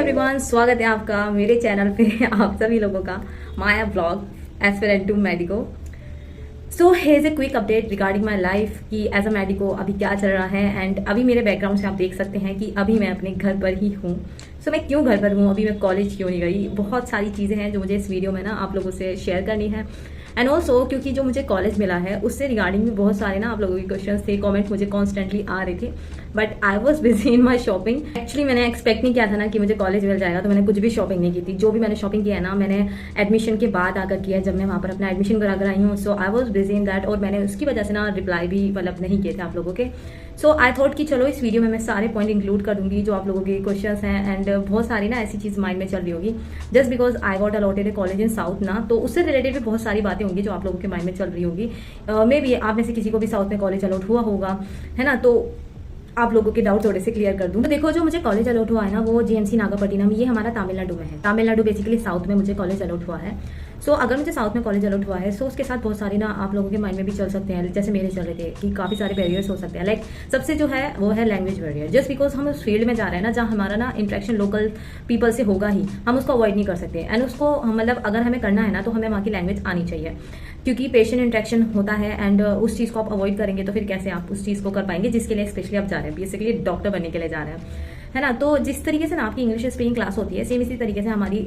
Everyone, स्वागत है आपका मेरे चैनल पे आप सभी लोगों का my blog aspirant to medico. So here's a quick update regarding my life कि एज अ मेडिको अभी क्या चल रहा है। एंड अभी मेरे बैकग्राउंड से आप देख सकते हैं कि अभी मैं अपने घर पर ही हूँ। सो मैं क्यों घर पर हूँ, अभी मैं कॉलेज क्यों नहीं गई, बहुत सारी चीज़ें हैं जो मुझे इस वीडियो में ना आप लोगों से शेयर करनी है। एंड ऑल्सो क्योंकि जो मुझे कॉलेज मिला है उससे रिगार्डिंग भी बहुत सारे ना आप लोगों के क्वेश्चन थे, कमेंट मुझे कॉन्स्टेंटली आ रहे थे, but I was busy in my shopping. Actually मैंने एक्सपेक्ट नहीं किया था ना कि मुझे कॉलेज मिल जाएगा, तो मैंने कुछ भी शॉपिंग नहीं की थी। जो भी मैंने शॉपिंग किया है ना, मैंने एडमिशन के बाद आकर किया, जब मैं वहाँ पर अपना एडमिशन करा कर आई हूँ। So I was busy in that, और मैंने उसकी वजह से ना रिप्लाई भी मतलब नहीं किए थे आप लोगों के। सो आई थॉट कि चलो इस वीडियो में मैं सारे पॉइंट इंक्लूड कर दूंगी जो आप लोगों के क्वेश्चन हैं। एंड बहुत सारी ना ऐसी चीज़ माइंड में चल रही होगी just because I got allotted A college in south ना, तो उससे रिलेटेड भी बहुत सारी बातें होंगी जो आप लोगों के माइंड में चल रही होगी। मे बी आप में से किसी को भी साउथ में कॉलेज अलॉट हुआ होगा, है ना, तो आप लोगों के डाउट थोड़े से क्लियर कर दूं। तो देखो, जो मुझे कॉलेज अलॉट हुआ है ना वो जीएमसी नागापट्टिनम, ये हमारा तमिलनाडु में है। तमिलनाडु बेसिकली साउथ में मुझे कॉलेज अलॉट हुआ है। सो अगर मुझे साउथ में कॉलेज अलॉट हुआ है, सो उसके साथ बहुत सारी ना आप लोगों के माइंड में भी चल सकते हैं, जैसे मेरे चल रहे थे कि काफ़ी सारे बैरियर्स हो सकते हैं। लाइक सबसे जो है वो है लैंग्वेज बैरियर। जस्ट बिकॉज हम उस फील्ड में जा रहे हैं ना जहाँ हमारा ना इंटरेक्शन लोकल पीपल से होगा ही, हम उसको अवॉइड नहीं कर सकते। एंड उसको मतलब अगर हमें करना है ना तो हमें वहाँ की लैंग्वेज आनी चाहिए, क्योंकि पेशेंट इंटरेक्शन होता है। एंड उस चीज़ को आप अवॉइड करेंगे तो फिर कैसे आप उस चीज़ को कर पाएंगे जिसके लिए स्पेशली आप जा रहे हैं, बेसिकली डॉक्टर बनने के लिए जा रहे हैं, है ना। तो जिस तरीके से ना आपकी इंग्लिश स्पीकिंग क्लास होती है, सेम इसी तरीके से हमारी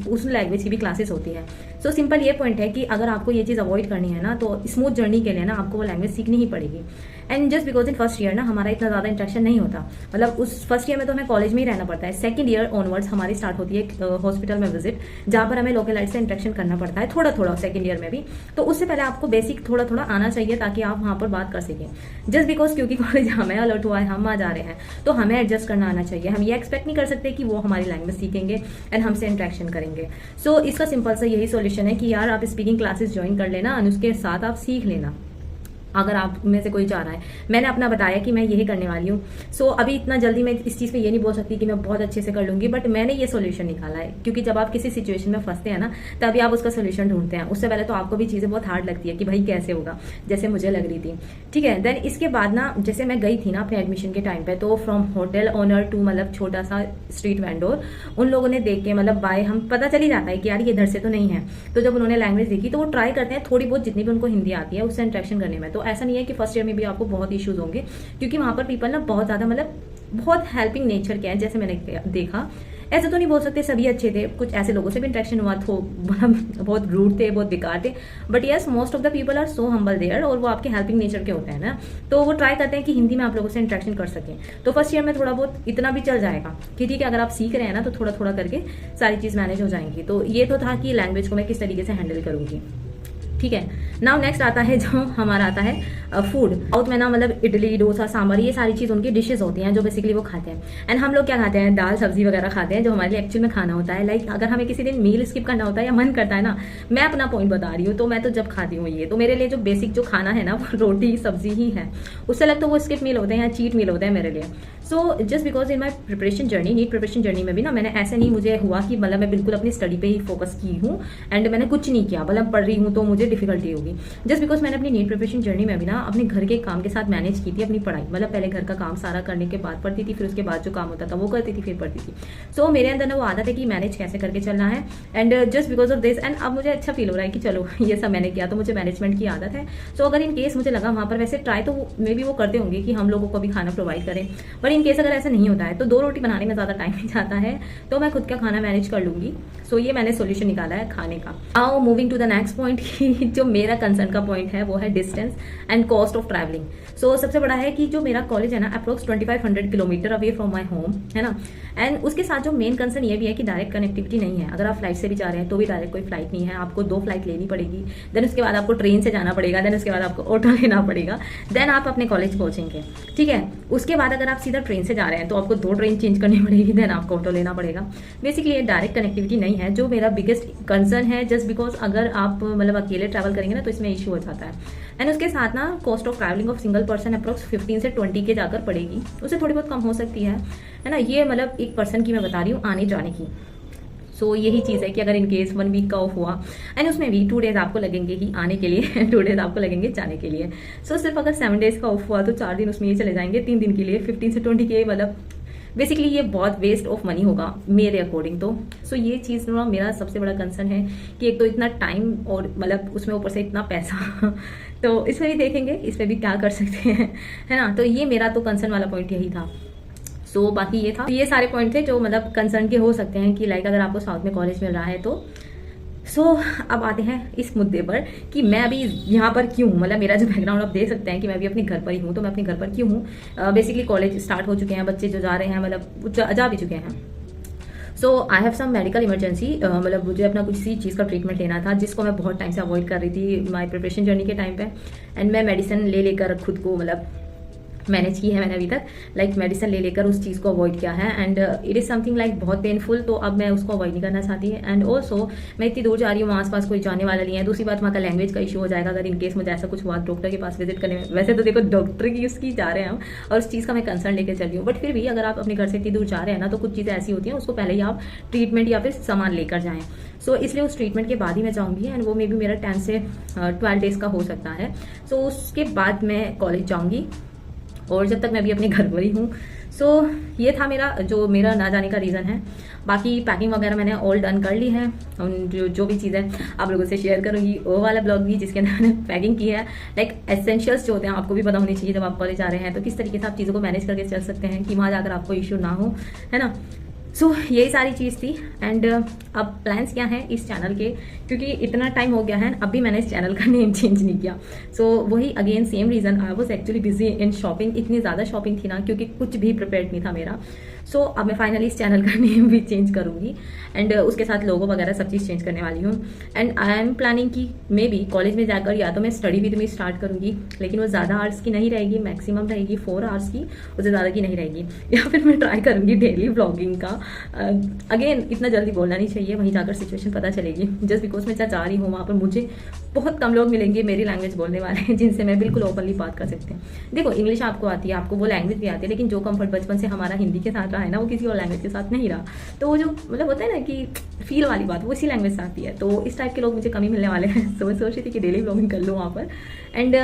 उस लैंग्वेज की भी क्लासेस होती है। सो सिंपल ये पॉइंट है कि अगर आपको ये चीज़ अवॉइड करनी है ना तो स्मूथ जर्नी के लिए ना आपको वो लैंग्वेज सीखनी ही पड़ेगी। And just because in first year ना हमारा इतना ज़्यादा इंटरेक्शन नहीं होता, मतलब उस फर्स्ट ईयर में तो हमें कॉलेज में ही रहना पड़ता है। सेकंड ईयर ऑनवर्ड्स हमारी स्टार्ट होती है हॉस्पिटल में विजिट, जहाँ पर हमें लोकलाइट से इंटरेक्शन करना पड़ता है थोड़ा थोड़ा सेकंड ईयर में भी। तो उससे पहले आपको बेसिक थोड़ा थोड़ा आना चाहिए ताकि आप वहाँ पर बात कर सकें। जस्ट बिकॉज क्योंकि कॉलेज हमें अलर्ट हुआ है, हम आ जा रहे हैं, तो हमें एडजस्ट करना आना चाहिए। हम ये एक्सपेक्ट नहीं कर सकते कि वो हमारी लैंग्वेज सीखेंगे एंड हमसे इंटरेक्शन करेंगे। सो इसका सिंपल सा यही सॉल्यूशन है कि यार आप स्पीकिंग क्लासेस ज्वाइन कर लेना और उसके साथ आप सीख लेना, अगर आप में से कोई चाह रहा है। मैंने अपना बताया कि मैं यही करने वाली हूँ। सो अभी इतना जल्दी मैं इस चीज़ पे ये नहीं बोल सकती कि मैं बहुत अच्छे से कर लूँगी, बट मैंने ये सोल्यूशन निकाला है। क्योंकि जब आप किसी सिचुएशन में फंसते हैं ना तभी आप उसका सोल्यूशन ढूंढते हैं। उससे पहले तो आपको भी चीज़ें बहुत हार्ड लगती है कि भाई कैसे होगा, जैसे मुझे लग रही थी, ठीक है। देन इसके बाद ना जैसे मैं गई थी ना अपने एडमिशन के टाइम पे, तो फ्रॉम होटल ओनर टू मतलब छोटा सा स्ट्रीट वेंडोर, उन लोगों ने देख के मतलब बाय हम पता चल ही जाता है कि यार ये इधर से तो नहीं है। तो जब उन्होंने लैंग्वेज देखी तो वो ट्राई करते हैं थोड़ी बहुत जितनी भी उनको हिंदी आती है उससे इंटरेक्शन करने में। तो ऐसा नहीं है कि फर्स्ट में भी आपको बहुत इश्यूज होंगे, क्योंकि वहां पर पीपल ना बहुत ज्यादा मतलब बहुत हेल्पिंग नेचर के हैं। जैसे मैंने देखा, ऐसे तो नहीं बोल सकते सभी अच्छे थे, कुछ ऐसे लोगों से भी इंटरेक्शन हुआ तो बहुत रूड थे, बहुत बेकार थे, but yes most of the people are so humble there, और वो आपके हेल्पिंग नेचर के होते हैं ना। तो वो ट्राई करते हैं कि हिंदी में आप लोगों से इंटरेक्शन कर सकें। तो फर्स्ट ईयर में थोड़ा बहुत इतना भी चल जाएगा कि ठीक है, अगर आप सीख रहे हैं ना तो थोड़ा थोड़ा करके सारी चीज मैनेज हो जाएंगी। तो ये तो था कि लैंग्वेज को मैं किस तरीके से हैंडल करूंगी, ठीक है। नाउ नेक्स्ट आता है जो हमारा आता है फूड। साउथ में ना मतलब इडली, डोसा, सांभर, ये सारी चीज़ उनकी डिशेज होती हैं जो बेसिकली वो खाते हैं। एंड हम लोग क्या खाते हैं, दाल सब्जी वगैरह खाते हैं जो हमारे लिए एक्चुअल में खाना होता है। लाइक अगर हमें किसी दिन मील स्किप करना होता है या मन करता है ना, मैं अपना पॉइंट बता रही हूँ, तो मैं तो जब खाती हूँ ये, तो मेरे लिए जो बेसिक जो खाना है ना वो रोटी सब्जी ही है। उससे अलग तो वो स्किप मील होते हैं या चीट मील होते हैं मेरे लिए। So just because in my preparation journey, NEET preparation journey में भी ना मैंने ऐसे नहीं मुझे हुआ कि मतलब मैं बिल्कुल अपनी स्टडी पे ही फोकस की हूँ एंड मैंने कुछ नहीं किया, मतलब पढ़ रही हूँ तो मुझे डिफिकल्टी होगी। जस्ट बिकॉज मैंने अपनी नीट प्रिपरेशन जर्नी में भी ना अपने घर के काम के साथ मैनेज की थी अपनी पढ़ाई। मतलब पहले घर का काम सारा करने के बाद पढ़ती थी, फिर उसके बाद जो काम होता था वो करती थी, फिर पढ़ती थी। सो मेरे अंदर ना वो आदत है कि मैनेज कैसे करके चलना है। And just because of this, and अब मुझे अच्छा फील हो रहा है कि चलो ये सब मैंने किया तो मुझे मैनेजमेंट की आदत है। सो अगर इन केस मुझे लगा वहाँ पर वैसे ट्राई तो मे बी वो करते होंगे कि हम लोगों को भी खाना प्रोवाइड करें, बट इन केस अगर ऐसा नहीं होता है तो 2 रोटी बनाने में ज़्यादा टाइम नहीं जाता है, तो मैं खुद का खाना मैनेज कर लूंगी। सो ये मैंने सोल्यूशन निकाला है खाने का। Now moving to the next point, जो मेरा कंसर्न का पॉइंट है वो है distance and cost of travelling. So सबसे बड़ा है कि जो मेरा कॉलेज है ना approx 2500 kilometre away from my home, है ना। एंड उसके साथ जो मेन कंसर्न ये भी है कि डायरेक्ट कनेक्टिविटी नहीं है। अगर आप फ्लाइट से भी जा रहे हैं तो भी डायरेक्ट कोई फ्लाइट नहीं है, आपको 2 फ्लाइट लेनी पड़ेगी। देन उसके बाद आपको ट्रेन से जाना पड़ेगा, देन उसके बाद आपको ऑटो लेना पड़ेगा, देन आप अपने कॉलेज पहुंचेंगे, ठीक है। उसके बाद अगर आप सीधा ट्रेन से जा रहे हैं तो आपको 2 ट्रेन चेंज करनी पड़ेगी, देन आपको ऑटो लेना पड़ेगा। बेसिकली ये डायरेक्ट कनेक्टिविटी नहीं है जो मेरा बिगेस्ट कंसर्न है। जस्ट बिकॉज अगर आप मतलब अकेले ट्रैवल करेंगे ना तो इसमें इशू हो जाता है। एंड उसके साथ ना cost of travelling of single person approx 15 से 20 के जाकर पड़ेगी, उससे थोड़ी बहुत कम हो सकती है ना। ये मतलब एक पर्सन की मैं बता रही हूँ आने जाने की। सो यही चीज़ है कि अगर इन केस 1 वीक का ऑफ हुआ एंड उसमें भी 2 डेज आपको लगेंगे ही आने के लिए 2 डेज आपको लगेंगे जाने के लिए। सो सिर्फ अगर 7 डेज का ऑफ हुआ तो 4 दिन उसमें ये चले जाएंगे, 3 दिन के लिए 15 से 20 के मतलब बेसिकली ये बहुत वेस्ट ऑफ मनी होगा मेरे अकॉर्डिंग तो। सो ये चीज़ ना मेरा सबसे बड़ा कंसर्न है कि एक तो इतना टाइम और मतलब उसमें ऊपर से इतना पैसा तो इसमें भी देखेंगे, इसमें भी क्या कर सकते हैं, है ना। तो ये मेरा तो कंसर्न वाला पॉइंट यही था। सो बाकी ये था, तो ये सारे पॉइंट थे जो मतलब कंसर्न के हो सकते हैं कि लाइक अगर आपको साउथ में कॉलेज मिल रहा है तो। सो अब आते हैं इस मुद्दे पर कि मैं अभी यहाँ पर क्यों हूँ, मतलब मेरा जो बैकग्राउंड आप देख सकते हैं कि मैं अभी अपने घर पर ही हूँ। तो मैं अपने घर पर क्यों हूँ, बेसिकली कॉलेज स्टार्ट हो चुके हैं, बच्चे जो जा रहे हैं मतलब जा भी चुके हैं। So I have some medical emergency, मतलब मुझे अपना कुछ सी चीज़ का ट्रीटमेंट लेना था जिसको मैं बहुत टाइम से अवॉइड कर रही थी माई प्रिपरेशन जर्नी के टाइम पे। एंड मैं मेडिसिन ले लेकर खुद को मतलब मैनेज की है मैंने अभी तक, लाइक मेडिसिन ले लेकर उस चीज़ को अवॉइड किया है। And it is something like बहुत पेनफुल, तो अब मैं उसको अवॉइड नहीं करना चाहती। एंड ऑल्सो मैं इतनी दूर जा रही हूँ, वहाँ आस-पास कोई जाने वाला नहीं है। दूसरी बात, वहाँ का लैंग्वेज का इशू हो जाएगा अगर इन केस मुझे ऐसा कुछ हुआ डॉक्टर के पास विजिट करने में। वैसे तो देखो डॉक्टर की उसकी जा रहे हैं हम और उस चीज़ का मैं कंसर्न लेकर चल रही हूँ, बट फिर भी अगर आप अपने घर से इतनी दूर जा रहे हैं ना, तो कुछ चीज़ें ऐसी होती हैं उसको पहले ही आप ट्रीटमेंट या फिर सामान लेकर जाएँ। सो इसलिए उस ट्रीटमेंट के बाद ही मैं जाऊँगी एंड वो मे बी मेरा 10 से 12 डेज़ का हो सकता है। सो उसके बाद मैं कॉलेज जाऊँगी और जब तक मैं भी अपने घर पर ही हूँ। सो ये था मेरा ना जाने का रीज़न है। बाकी पैकिंग वगैरह मैंने ऑल डन कर ली है, जो भी चीज़ें आप लोगों से शेयर करूँगी वो वाला ब्लॉग भी जिसके अंदर मैंने पैकिंग की है। लाइक एसेंशियल्स जो होते हैं आपको भी पता होनी चाहिए जब आप कॉलेज आ रहे हैं, तो किस तरीके से आप चीज़ों को मैनेज करके चल सकते हैं कि वहाँ जाकर आपको इशू ना हो, है ना। सो यही सारी चीज़ थी। एंड अब प्लान्स क्या हैं इस चैनल के, क्योंकि इतना टाइम हो गया है अभी मैंने इस चैनल का नेम चेंज नहीं किया। सो वही again same reason, I was actually busy in shopping. इतनी ज़्यादा शॉपिंग थी ना क्योंकि कुछ भी प्रिपेयर्ड नहीं था मेरा। सो अब मैं फाइनली इस चैनल का नेम भी चेंज करूँगी एंड उसके साथ लोगो वगैरह सब चीज़ चेंज करने वाली हूँ। एंड आई एम प्लानिंग कि मे बी कॉलेज में जाकर या तो मैं स्टडी विद मी स्टार्ट करूँगी, लेकिन वो ज़्यादा आवर्स की नहीं रहेगी, मैक्सिमम रहेगी 4 आवर्स की, उससे ज़्यादा की नहीं रहेगी। या फिर मैं ट्राई करूँगी डेली ब्लॉगिंग का। अगेन इतना जल्दी बोलना नहीं चाहिए, वहीं जाकर सिचुएशन पता चलेगी। जस्ट बिकॉज मैं जा रही हूँ वहाँ पर मुझे बहुत कम लोग मिलेंगे मेरी लैंग्वेज बोलने वाले हैं जिनसे मैं बिल्कुल ओपनली बात कर सकते हैं। देखो इंग्लिश आपको आती है, आपको वो लैंग्वेज भी आती है, लेकिन जो कंफर्ट बचपन से हमारा हिंदी के साथ रहा है ना, वो किसी और लैंग्वेज के साथ नहीं रहा। तो वो जो मतलब होता है ना कि फील वाली बात, वो इसी लैंग्वेज से आती है। तो इस टाइप के लोग मुझे कमी मिलने वाले हैं। तो मैं सोच रही थी कि डेली ब्लॉगिंग कर लूँ वहाँ पर। एंड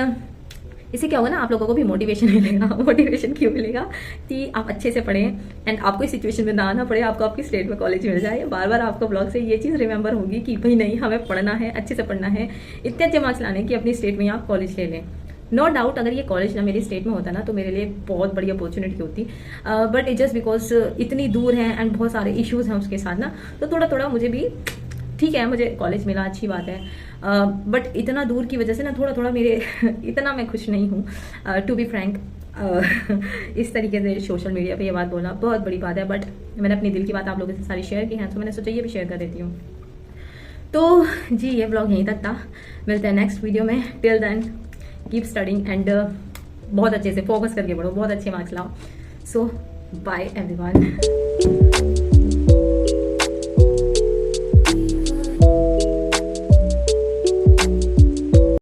इससे क्या होगा ना, आप लोगों को भी मोटिवेशन मिलेगा। मोटिवेशन क्यों मिलेगा कि आप अच्छे से पढ़ें एंड आपको इस सिचुएशन में ना आना पड़े, आपको आपकी स्टेट में कॉलेज मिल जाए। बार बार आपको ब्लॉग से ये चीज़ रिमेंबर होगी कि भाई नहीं, हमें पढ़ना है, अच्छे से पढ़ना है, इतने अच्छे मार्क्स लाने कि अपनी स्टेट में आप कॉलेज ले लें। नो डाउट अगर ये कॉलेज ना मेरी स्टेट में होता ना तो मेरे लिए बहुत बड़ी अपॉर्चुनिटी होती, बट इट जस्ट बिकॉज इतनी दूर है एंड बहुत सारे इश्यूज हैं उसके साथ ना, तो थोड़ा थोड़ा मुझे भी ठीक है, मुझे कॉलेज मिला, अच्छी बात है, बट इतना दूर की वजह से ना थोड़ा थोड़ा मेरे इतना मैं खुश नहीं हूँ टू बी फ्रैंक। इस तरीके से सोशल मीडिया पे ये बात बोलना बहुत बड़ी बात है, बट मैंने अपनी दिल की बात आप लोगों से सारी शेयर की हैं, तो मैंने सोचा ये भी शेयर कर देती हूँ। तो जी ये ब्लॉग यहीं तक था, मिलते हैं नेक्स्ट वीडियो में। Till then keep studying and बहुत अच्छे से फोकस करके पढ़ो, बहुत अच्छे मार्क्स लाओ। सो बाय एवरीवन।